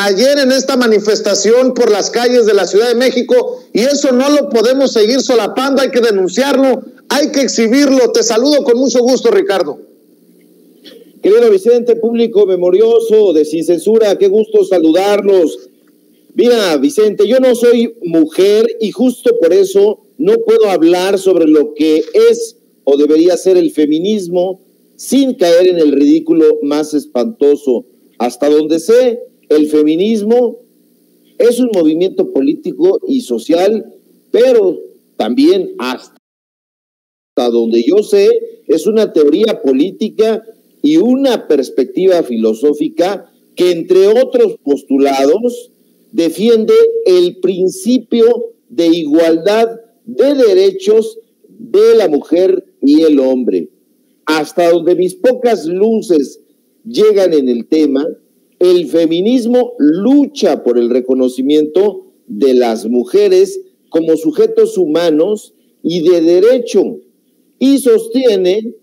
ayer en esta manifestación por las calles de la Ciudad de México, y eso no lo podemos seguir solapando, hay que denunciarlo, hay que exhibirlo. Te saludo con mucho gusto, Ricardo. Querido Vicente, público memorioso de Sin Censura, qué gusto saludarlos. Mira, Vicente, yo no soy mujer y justo por eso no puedo hablar sobre lo que es o debería ser el feminismo sin caer en el ridículo más espantoso. Hasta donde sé, el feminismo es un movimiento político y social, pero también hasta donde yo sé, es una teoría política y una perspectiva filosófica que, entre otros postulados, defiende el principio de igualdad de derechos de la mujer y el hombre. Hasta donde mis pocas luces llegan en el tema, el feminismo lucha por el reconocimiento de las mujeres como sujetos humanos y de derecho, y sostiene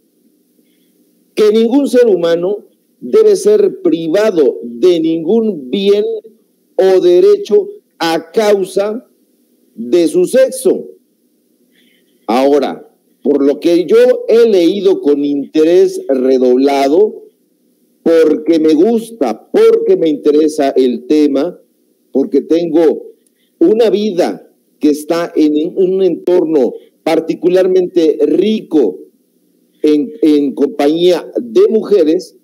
que ningún ser humano debe ser privado de ningún bien o derecho a causa de su sexo. Ahora, por lo que yo he leído con interés redoblado, porque me gusta, porque me interesa el tema, porque tengo una vida que está en un entorno particularmente rico en compañía de mujeres,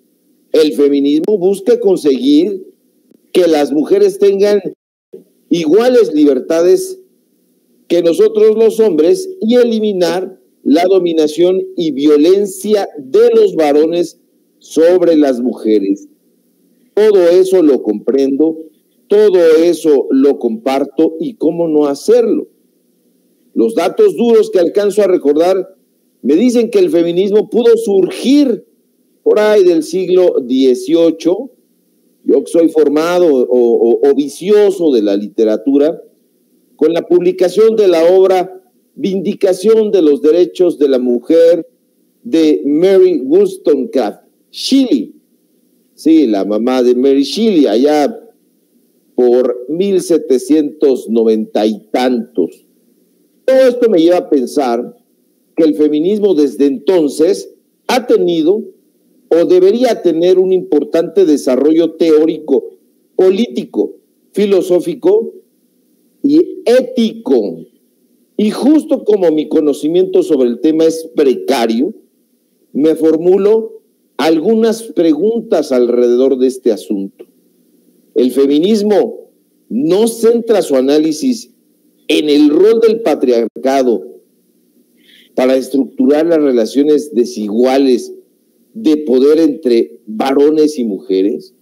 el feminismo busca conseguir que las mujeres tengan iguales libertades que nosotros los hombres y eliminar la dominación y violencia de los varones sobre las mujeres. Todo eso lo comprendo, todo eso lo comparto, y cómo no hacerlo. Los datos duros que alcanzo a recordar me dicen que el feminismo pudo surgir por ahí del siglo XVIII. Yo que soy formado o vicioso de la literatura, con la publicación de la obra Vindicación de los Derechos de la Mujer de Mary Wollstonecraft Shelley. Sí, la mamá de Mary Shelley, allá por 1790 y tantos. Todo esto me lleva a pensar que el feminismo desde entonces ha tenido o debería tener un importante desarrollo teórico, político, filosófico y ético. Y justo como mi conocimiento sobre el tema es precario, me formulo algunas preguntas alrededor de este asunto. El feminismo no centra su análisis en el rol del patriarcado para estructurar las relaciones desiguales de poder entre varones y mujeres.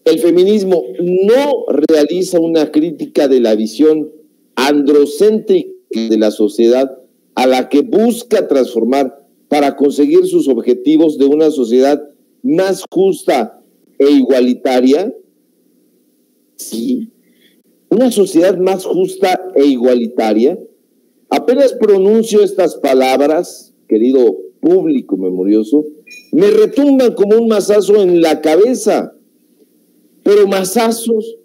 El feminismo no realiza una crítica de la visión androcéntrica de la sociedad a la que busca transformar para conseguir sus objetivos de una sociedad más justa e igualitaria. Sí, una sociedad más justa e igualitaria. Apenas pronuncio estas palabras, querido público memorioso, me retumban como un mazazo en la cabeza. Pero mazazos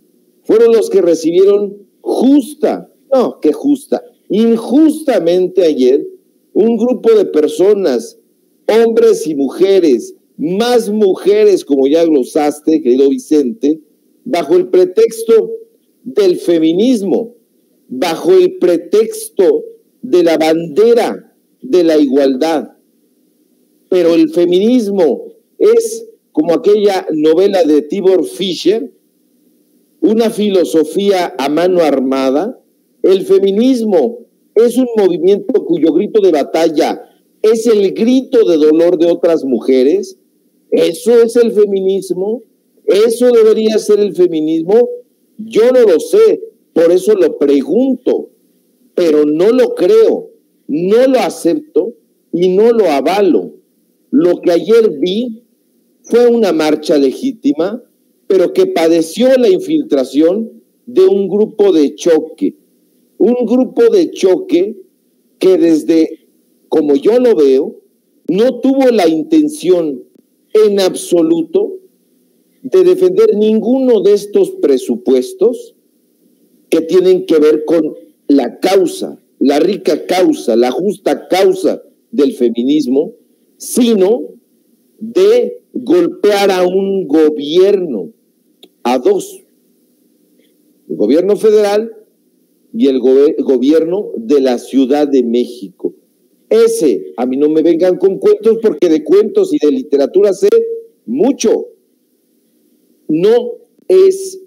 fueron los que recibieron injustamente ayer, un grupo de personas, hombres y mujeres, más mujeres, como ya glosaste, querido Vicente, bajo el pretexto del feminismo, bajo el pretexto de la bandera de la igualdad. Pero el feminismo es como aquella novela de Tibor Fischer, una filosofía a mano armada. El feminismo es un movimiento cuyo grito de batalla es el grito de dolor de otras mujeres. ¿Eso es el feminismo? ¿Eso debería ser el feminismo? Yo no lo sé, por eso lo pregunto, pero no lo creo, no lo acepto y no lo avalo. Lo que ayer vi fue una marcha legítima, pero que padeció la infiltración de un grupo de choque que desde, como yo lo veo, no tuvo la intención en absoluto de defender ninguno de estos presupuestos que tienen que ver con la causa, la rica causa, la justa causa del feminismo, sino de golpear a un gobierno, a dos, el gobierno federal y el gobierno de la Ciudad de México. Ese, a mí no me vengan con cuentos, porque de cuentos y de literatura sé mucho. No es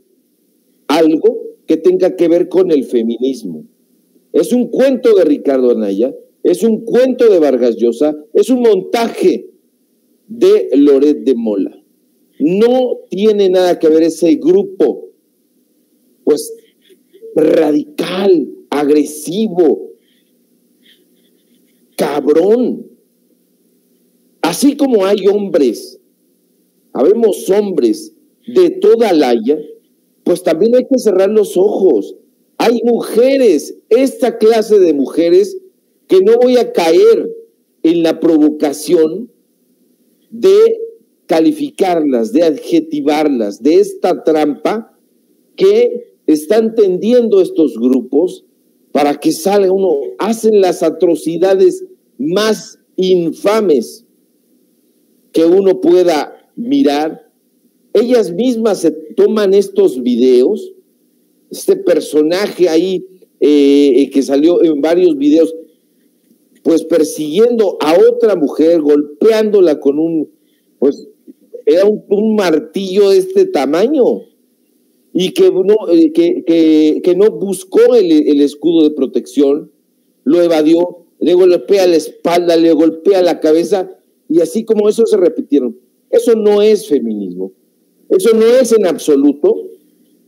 algo que tenga que ver con el feminismo. Es un cuento de Ricardo Anaya, es un cuento de Vargas Llosa, es un montaje de Loret de Mola. No tiene nada que ver ese grupo, pues, radical, agresivo, cabrón. Así como hay hombres, habemos hombres de toda laya, pues también hay que cerrar los ojos. Hay mujeres, esta clase de mujeres, que no voy a caer en la provocación de calificarlas, de adjetivarlas, de esta trampa que están tendiendo estos grupos para que salga uno, hacen las atrocidades más infames que uno pueda mirar. Ellas mismas se toman estos videos, este personaje ahí que salió en varios videos, pues persiguiendo a otra mujer, golpeándola con pues era un martillo de este tamaño, y que no buscó el escudo de protección, lo evadió, le golpea la espalda, le golpea la cabeza, y así como eso se repitieron. Eso no es feminismo, eso no es en absoluto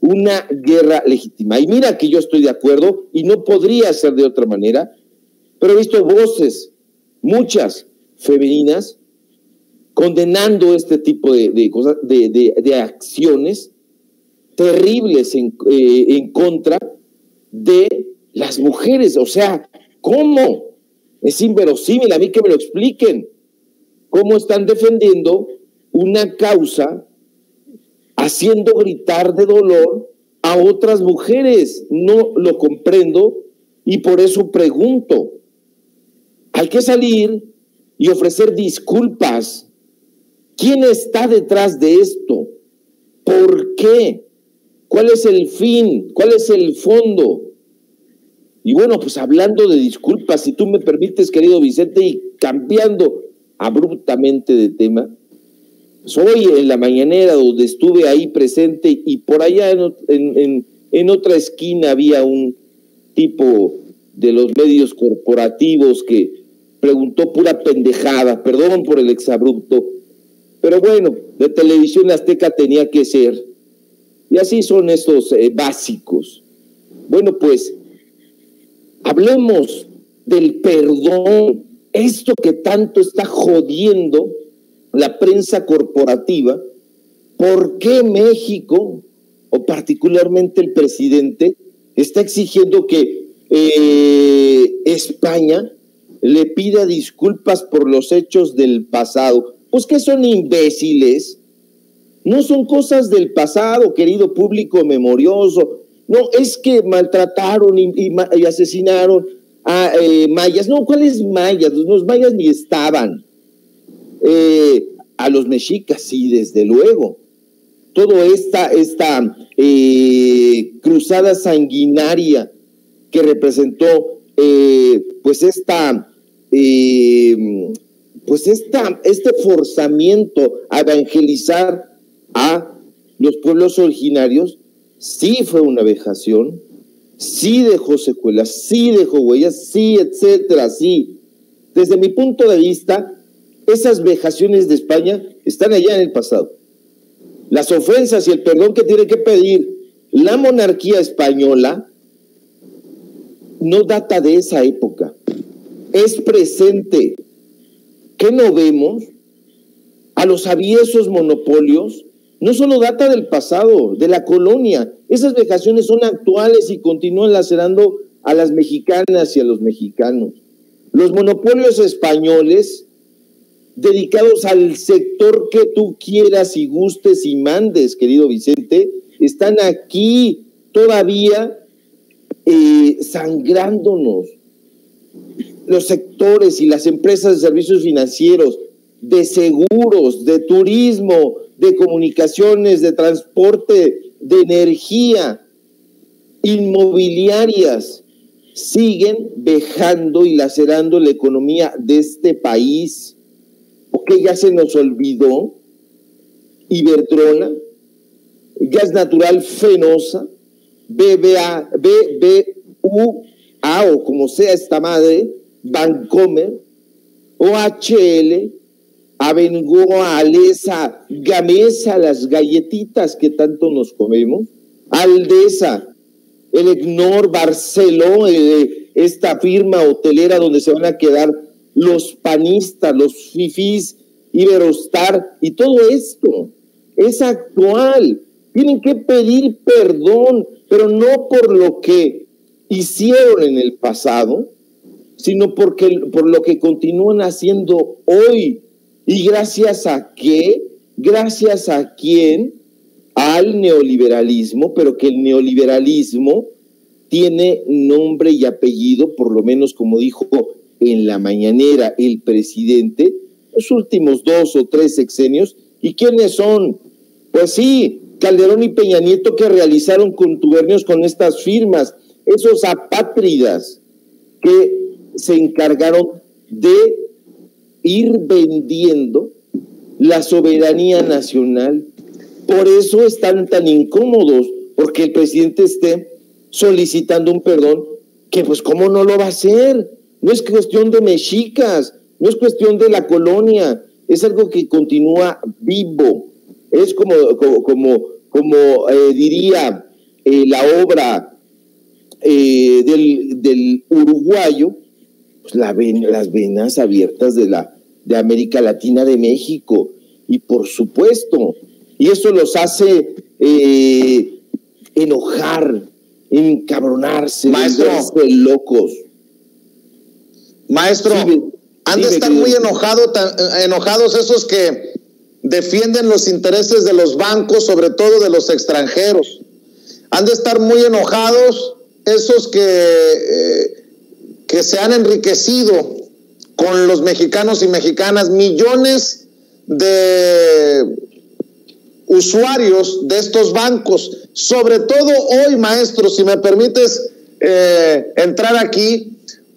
una guerra legítima. Y mira que yo estoy de acuerdo, y no podría ser de otra manera, pero he visto voces, muchas femeninas, condenando este tipo de cosas, de acciones terribles en contra de las mujeres. O sea, ¿cómo? Es inverosímil, a mí que me lo expliquen. ¿Cómo están defendiendo una causa haciendo gritar de dolor a otras mujeres? No lo comprendo, y por eso pregunto. Hay que salir y ofrecer disculpas. ¿Quién está detrás de esto? ¿Por qué? ¿Cuál es el fin? ¿Cuál es el fondo? Y bueno, pues hablando de disculpas, si tú me permites, querido Vicente, y cambiando abruptamente de tema, pues hoy en la mañanera, donde estuve ahí presente, y por allá en otra esquina había un tipo de los medios corporativos que preguntó pura pendejada, perdón por el exabrupto, pero bueno, de Televisión Azteca tenía que ser, y así son estos básicos. Bueno, pues hablemos del perdón, esto que tanto está jodiendo la prensa corporativa. ¿Por qué México, o particularmente el presidente, está exigiendo que España le pida disculpas por los hechos del pasado? Pues que son imbéciles. No son cosas del pasado, querido público memorioso. No, es que maltrataron y asesinaron a mayas. No, ¿cuáles mayas? Los mayas ni estaban. A los mexicas, sí, desde luego. Toda esta cruzada sanguinaria que representó este forzamiento a evangelizar a los pueblos originarios, sí fue una vejación, sí dejó secuelas, sí dejó huellas, sí, etcétera, sí. Desde mi punto de vista, esas vejaciones de España están allá en el pasado. Las ofensas y el perdón que tiene que pedir la monarquía española no data de esa época, es presente. ¿Qué no vemos? A los aviesos monopolios no solo data del pasado, de la colonia. Esas vejaciones son actuales y continúan lacerando a las mexicanas y a los mexicanos. Los monopolios españoles dedicados al sector que tú quieras y gustes y mandes, querido Vicente, están aquí todavía sangrándonos. Los sectores y las empresas de servicios financieros, de seguros, de turismo, de comunicaciones, de transporte, de energía, inmobiliarias, siguen vejando y lacerando la economía de este país. Porque ya se nos olvidó Iberdrola, Gas Natural Fenosa, BBVA o como sea esta madre, Bancomer, OHL, Abengoa, Alesa, Gamesa, las galletitas que tanto nos comemos, Aldesa, el Egnor, Barceló, esta firma hotelera donde se van a quedar los panistas, los fifís, Iberostar, y todo esto es actual. Tienen que pedir perdón, pero no por lo que hicieron en el pasado, sino por lo que continúan haciendo hoy. ¿Y gracias a qué? ¿Gracias a quién? Al neoliberalismo, pero que el neoliberalismo tiene nombre y apellido, por lo menos como dijo en la mañanera el presidente, los últimos 2 o 3 sexenios. ¿Y quiénes son? Pues sí, Calderón y Peña Nieto, que realizaron contubernios con estas firmas, esos apátridas que se encargaron de ir vendiendo la soberanía nacional. Por eso están tan incómodos, porque el presidente esté solicitando un perdón, que pues cómo no lo va a hacer. No es cuestión de mexicas, no es cuestión de la colonia, es algo que continúa vivo. Es como diría la obra del uruguayo, pues las venas abiertas de América Latina, de México. Y por supuesto, y eso los hace enojar, encabronarse, volverse locos. Maestro, han de estar muy enojados esos que defienden los intereses de los bancos, sobre todo de los extranjeros. Han de estar muy enojados esos que se han enriquecido con los mexicanos y mexicanas, millones de usuarios de estos bancos. Sobre todo hoy, maestro, si me permites entrar aquí,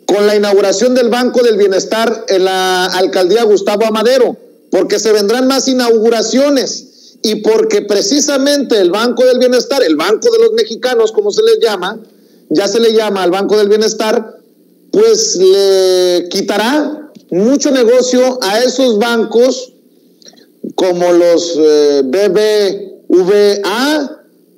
con la inauguración del Banco del Bienestar en la alcaldía Gustavo Amadero, porque se vendrán más inauguraciones y porque precisamente el Banco del Bienestar, el Banco de los Mexicanos, como se les llama, ya se le llama al Banco del Bienestar, pues le quitará mucho negocio a esos bancos como los BBVA,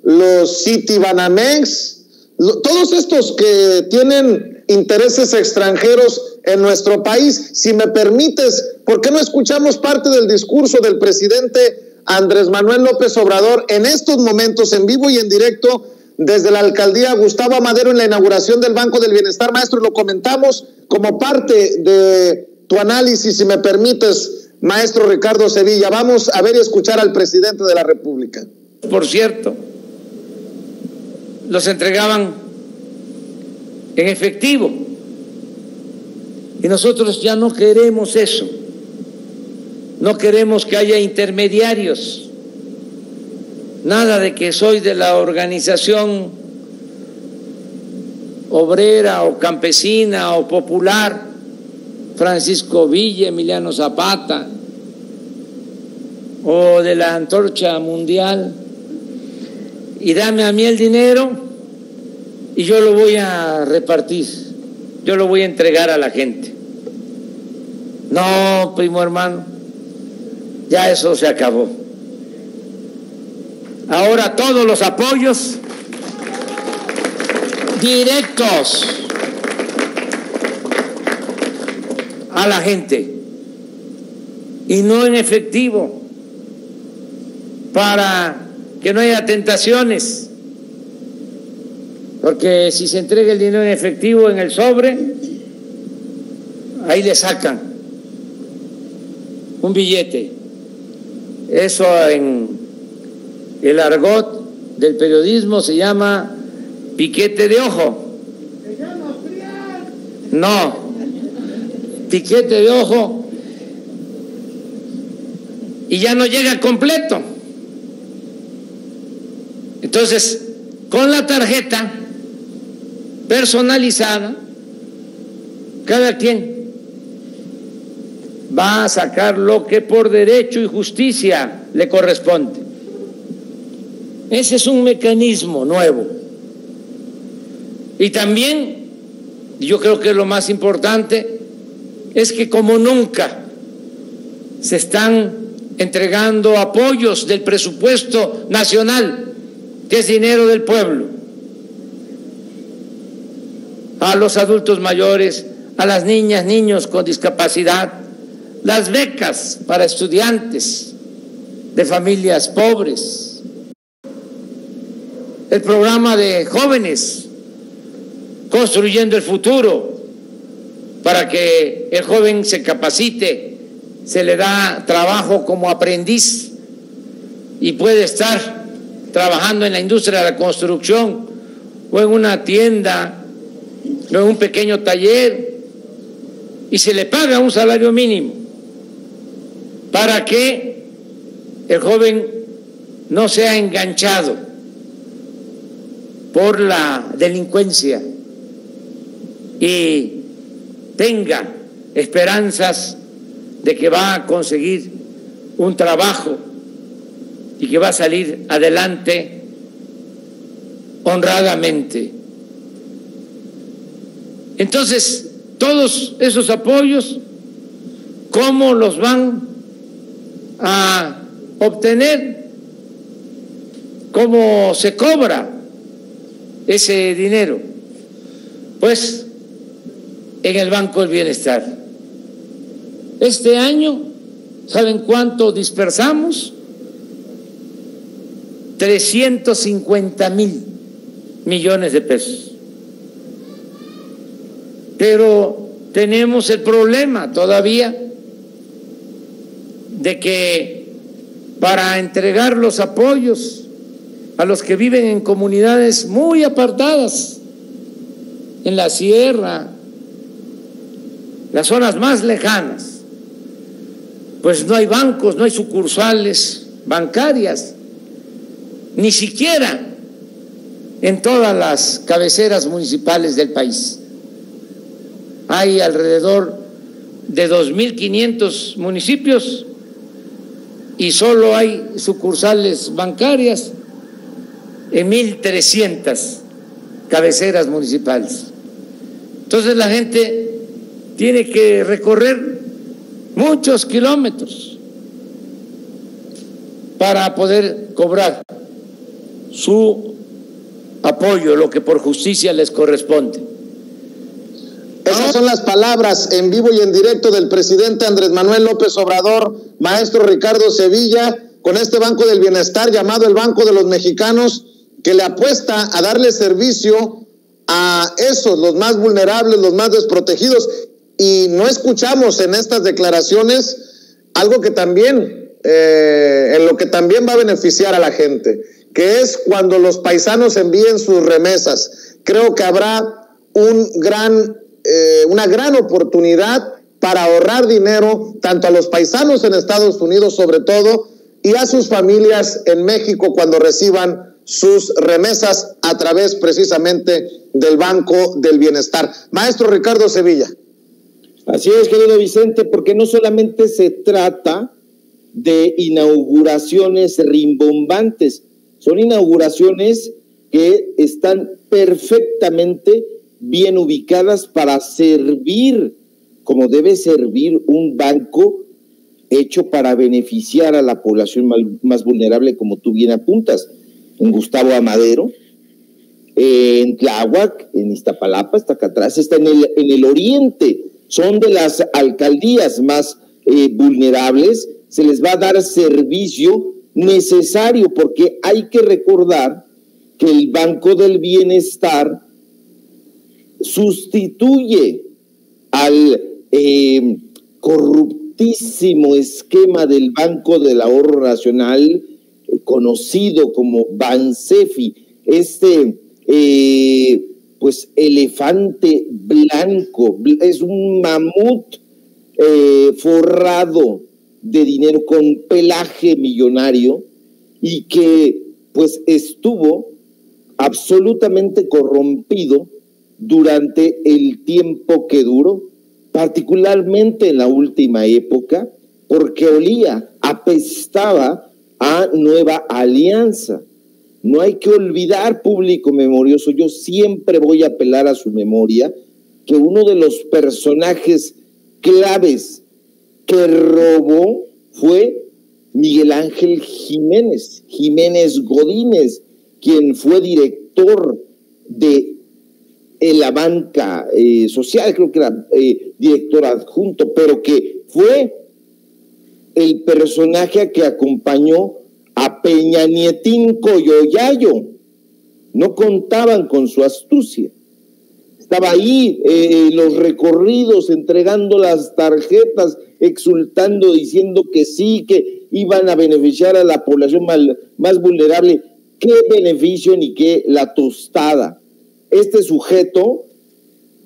los Citibanamex, todos estos que tienen intereses extranjeros en nuestro país. Si me permites, ¿por qué no escuchamos parte del discurso del presidente Andrés Manuel López Obrador en estos momentos, en vivo y en directo, desde la alcaldía Gustavo Amadero, en la inauguración del Banco del Bienestar? Maestro, lo comentamos como parte de tu análisis, si me permites, maestro Ricardo Sevilla. Vamos a ver y escuchar al presidente de la República. Por cierto, los entregaban en efectivo y nosotros ya no queremos eso. No queremos que haya intermediarios, nada de que soy de la organización obrera o campesina o popular, Francisco Villa, Emiliano Zapata, o de la Antorcha Mundial, y dame a mí el dinero y yo lo voy a repartir, yo lo voy a entregar a la gente. No, primo hermano, ya eso se acabó. Ahora todos los apoyos directos a la gente y no en efectivo, para que no haya tentaciones, porque si se entrega el dinero en efectivo en el sobre, ahí le sacan un billete. Eso en el argot del periodismo se llama piquete de ojo. ¿Se llama friar? No, piquete de ojo, y ya no llega completo. Entonces, con la tarjeta personalizada, cada quien va a sacar lo que por derecho y justicia le corresponde. Ese es un mecanismo nuevo. Y también, yo creo que lo más importante es que como nunca se están entregando apoyos del presupuesto nacional, que es dinero del pueblo, a los adultos mayores, a las niñas, niños con discapacidad, las becas para estudiantes de familias pobres, el programa de jóvenes construyendo el futuro, para que el joven se capacite, se le da trabajo como aprendiz y puede estar trabajando en la industria de la construcción o en una tienda o en un pequeño taller y se le paga un salario mínimo para que el joven no sea enganchado por la delincuencia y tenga esperanzas de que va a conseguir un trabajo y que va a salir adelante honradamente. Entonces, todos esos apoyos, ¿cómo los van a obtener? ¿Cómo se cobra ese dinero? Pues en el Banco del Bienestar. Este año, ¿saben cuánto dispersamos? 350,000 millones de pesos. Pero tenemos el problema todavía de que para entregar los apoyos a los que viven en comunidades muy apartadas, en la sierra, las zonas más lejanas, pues no hay bancos, no hay sucursales bancarias, ni siquiera en todas las cabeceras municipales del país. Hay alrededor de 2.500 municipios y solo hay sucursales bancarias en 1.300 cabeceras municipales. Entonces la gente tiene que recorrer muchos kilómetros para poder cobrar su apoyo, lo que por justicia les corresponde. Esas son las palabras en vivo y en directo del presidente Andrés Manuel López Obrador, maestro Ricardo Sevilla, con este Banco del Bienestar llamado el Banco de los Mexicanos, que le apuesta a darle servicio a esos, los más vulnerables, los más desprotegidos. Y no escuchamos en estas declaraciones algo que también, en lo que también va a beneficiar a la gente, que es cuando los paisanos envíen sus remesas. Creo que habrá una gran oportunidad para ahorrar dinero tanto a los paisanos en Estados Unidos sobre todo y a sus familias en México cuando reciban sus remesas a través precisamente del Banco del Bienestar. Maestro Ricardo Sevilla. Así es, querido Vicente, porque no solamente se trata de inauguraciones rimbombantes, son inauguraciones que están perfectamente bien ubicadas para servir como debe servir un banco hecho para beneficiar a la población más vulnerable, como tú bien apuntas, en Gustavo Amadero, en Tláhuac, en Iztapalapa, hasta acá atrás, está en el oriente. Son de las alcaldías más vulnerables, se les va a dar servicio necesario, porque hay que recordar que el Banco del Bienestar sustituye al altísimo esquema del Banco del Ahorro Nacional, conocido como Bansefi, pues elefante blanco, es un mamut forrado de dinero con pelaje millonario y que pues estuvo absolutamente corrompido durante el tiempo que duró, particularmente en la última época, porque apestaba a Nueva Alianza. No hay que olvidar, público memorioso, yo siempre voy a apelar a su memoria, que uno de los personajes claves que robó fue Miguel Ángel Jiménez Godínez, quien fue director de la banca social, creo que era director adjunto, pero que fue el personaje que acompañó a Peña Nietín Coyoyayo. No contaban con su astucia. Estaba ahí los recorridos, entregando las tarjetas, exultando, diciendo que sí, que iban a beneficiar a la población más vulnerable. ¿Qué beneficio ni qué la tostada? Este sujeto,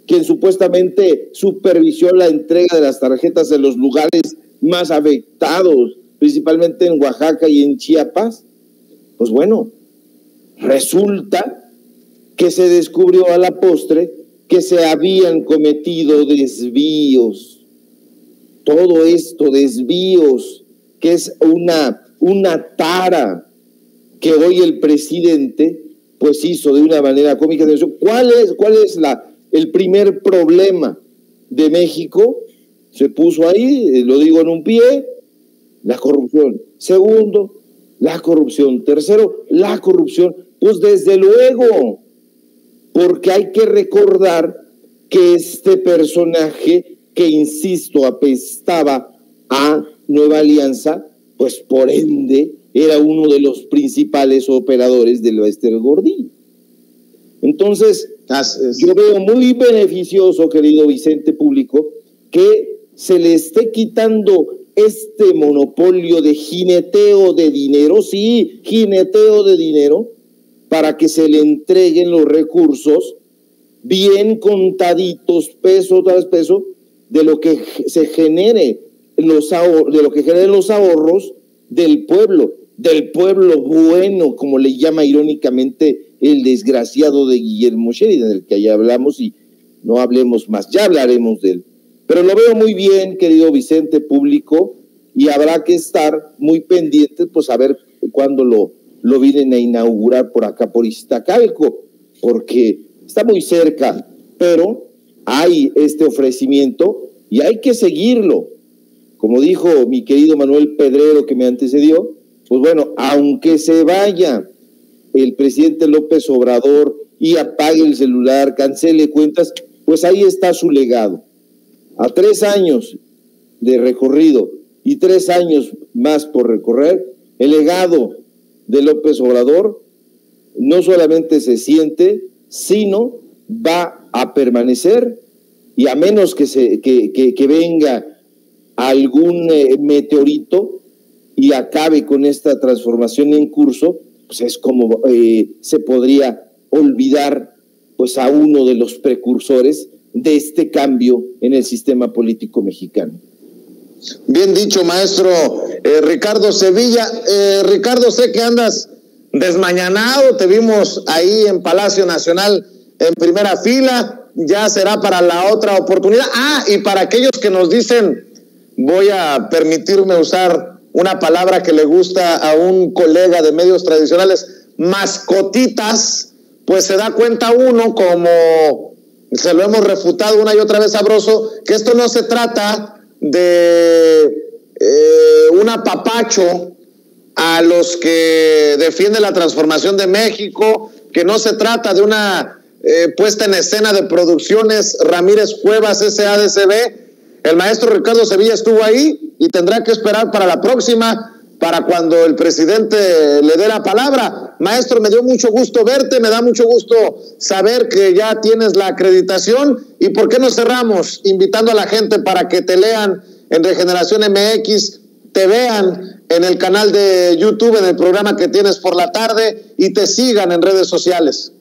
quien supuestamente supervisó la entrega de las tarjetas en los lugares más afectados, principalmente en Oaxaca y en Chiapas, pues bueno, resulta que se descubrió a la postre que se habían cometido desvíos. Todo esto, desvíos, que es una tara que hoy el presidente pues hizo de una manera cómica. ¿Cuál es el primer problema de México? Se puso ahí, lo digo en un pie, la corrupción. Segundo, la corrupción. Tercero, la corrupción. Pues desde luego, porque hay que recordar que este personaje, que insisto, apestaba a Nueva Alianza, pues por ende era uno de los principales operadores del Bester Gordillo. Entonces, yo veo muy beneficioso, querido Vicente Público, que se le esté quitando este monopolio de jineteo de dinero, sí, jineteo de dinero, para que se le entreguen los recursos bien contaditos, peso tras peso, de lo que se genere los ahorros del pueblo bueno, como le llama irónicamente el desgraciado de Guillermo Sheridan, del que ya hablamos, y no hablemos más, ya hablaremos de él. Pero lo veo muy bien, querido Vicente Público, y habrá que estar muy pendientes, pues a ver cuándo lo vienen a inaugurar por acá, por Iztacalco, porque está muy cerca, pero hay este ofrecimiento y hay que seguirlo. Como dijo mi querido Manuel Pedrero, que me antecedió, pues bueno, aunque se vaya el presidente López Obrador y apague el celular, cancele cuentas, pues ahí está su legado. A 3 años de recorrido y 3 años más por recorrer, el legado de López Obrador no solamente se siente, sino va a permanecer, y a menos que venga algún meteorito y acabe con esta transformación en curso, pues es como se podría olvidar pues a uno de los precursores de este cambio en el sistema político mexicano. Bien dicho, maestro Ricardo Sevilla. Ricardo, sé que andas desmañanado, te vimos ahí en Palacio Nacional en primera fila, ya será para la otra oportunidad. Y para aquellos que nos dicen, voy a permitirme usar una palabra que le gusta a un colega de medios tradicionales, mascotitas, pues se da cuenta uno, como se lo hemos refutado una y otra vez sabroso, que esto no se trata de un apapacho a los que defienden la transformación de México, que no se trata de una puesta en escena de Producciones Ramírez Cuevas SADCB. El maestro Ricardo Sevilla estuvo ahí y tendrá que esperar para la próxima, para cuando el presidente le dé la palabra. Maestro, me dio mucho gusto verte, me da mucho gusto saber que ya tienes la acreditación. ¿Y por qué no cerramos invitando a la gente para que te lean en Regeneración MX, te vean en el canal de YouTube, en el programa que tienes por la tarde, y te sigan en redes sociales.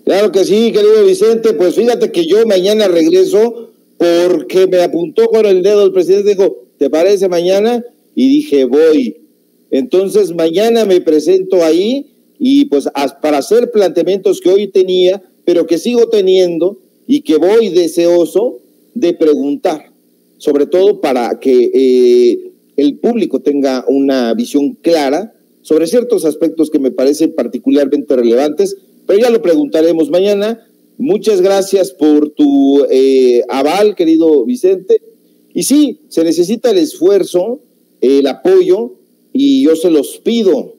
Claro que sí, querido Vicente. Pues fíjate que yo mañana regreso porque me apuntó con el dedo el presidente, dijo, ¿te parece mañana? Y dije, voy. Entonces mañana me presento ahí y pues para hacer planteamientos que hoy tenía, pero que sigo teniendo y que voy deseoso de preguntar, sobre todo para que el público tenga una visión clara sobre ciertos aspectos que me parecen particularmente relevantes, pero ya lo preguntaremos mañana. Muchas gracias por tu aval, querido Vicente. Y sí, se necesita el esfuerzo, el apoyo, y yo se los pido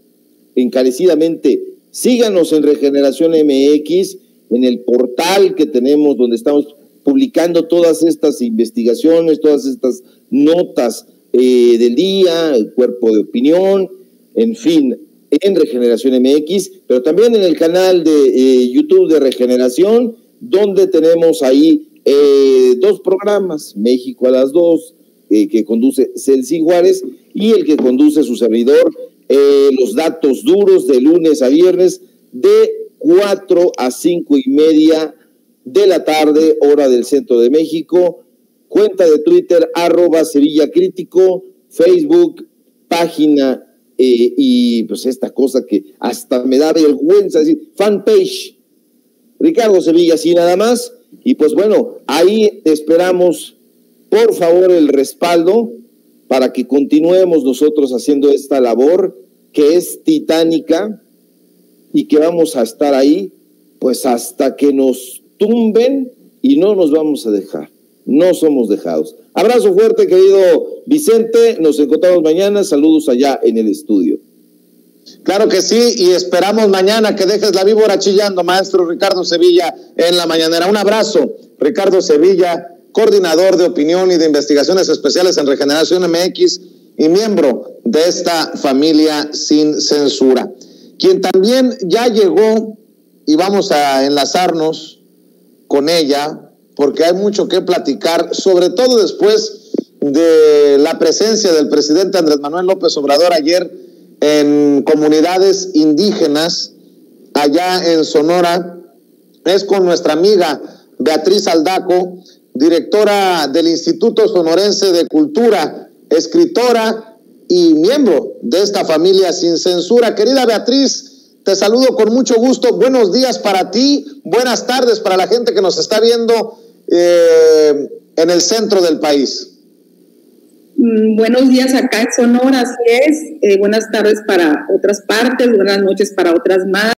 encarecidamente. Síganos en Regeneración MX, en el portal que tenemos donde estamos publicando todas estas investigaciones, todas estas notas del día, el cuerpo de opinión, en fin, en Regeneración MX, pero también en el canal de YouTube de Regeneración, donde tenemos ahí 2 programas, México a las 2, que conduce Celsi Juárez, y el que conduce su servidor, Los Datos Duros, de lunes a viernes, de 4 a 5:30 de la tarde, hora del centro de México. Cuenta de Twitter, @Sevilla Crítico, Facebook, página, y pues esta cosa que hasta me da vergüenza decir, fanpage, Ricardo Sevilla, así nada más. Y pues bueno, ahí esperamos, por favor, el respaldo para que continuemos nosotros haciendo esta labor que es titánica y que vamos a estar ahí pues hasta que nos tumben, y no nos vamos a dejar, no somos dejados. Abrazo fuerte, querido Vicente, nos encontramos mañana, saludos allá en el estudio. Claro que sí, y esperamos mañana que dejes la víbora chillando, maestro Ricardo Sevilla, en la mañanera. Un abrazo, Ricardo Sevilla, coordinador de opinión y de investigaciones especiales en Regeneración MX y miembro de esta familia sin censura, quien también ya llegó, y vamos a enlazarnos con ella, porque hay mucho que platicar, sobre todo después de la presencia del presidente Andrés Manuel López Obrador ayer en comunidades indígenas allá en Sonora. Es con nuestra amiga Beatriz Aldaco, directora del Instituto Sonorense de Cultura, escritora y miembro de esta familia sin censura. Querida Beatriz, te saludo con mucho gusto. Buenos días para ti, buenas tardes para la gente que nos está viendo en el centro del país. Buenos días acá en Sonora, así es. Buenas tardes para otras partes, buenas noches para otras más.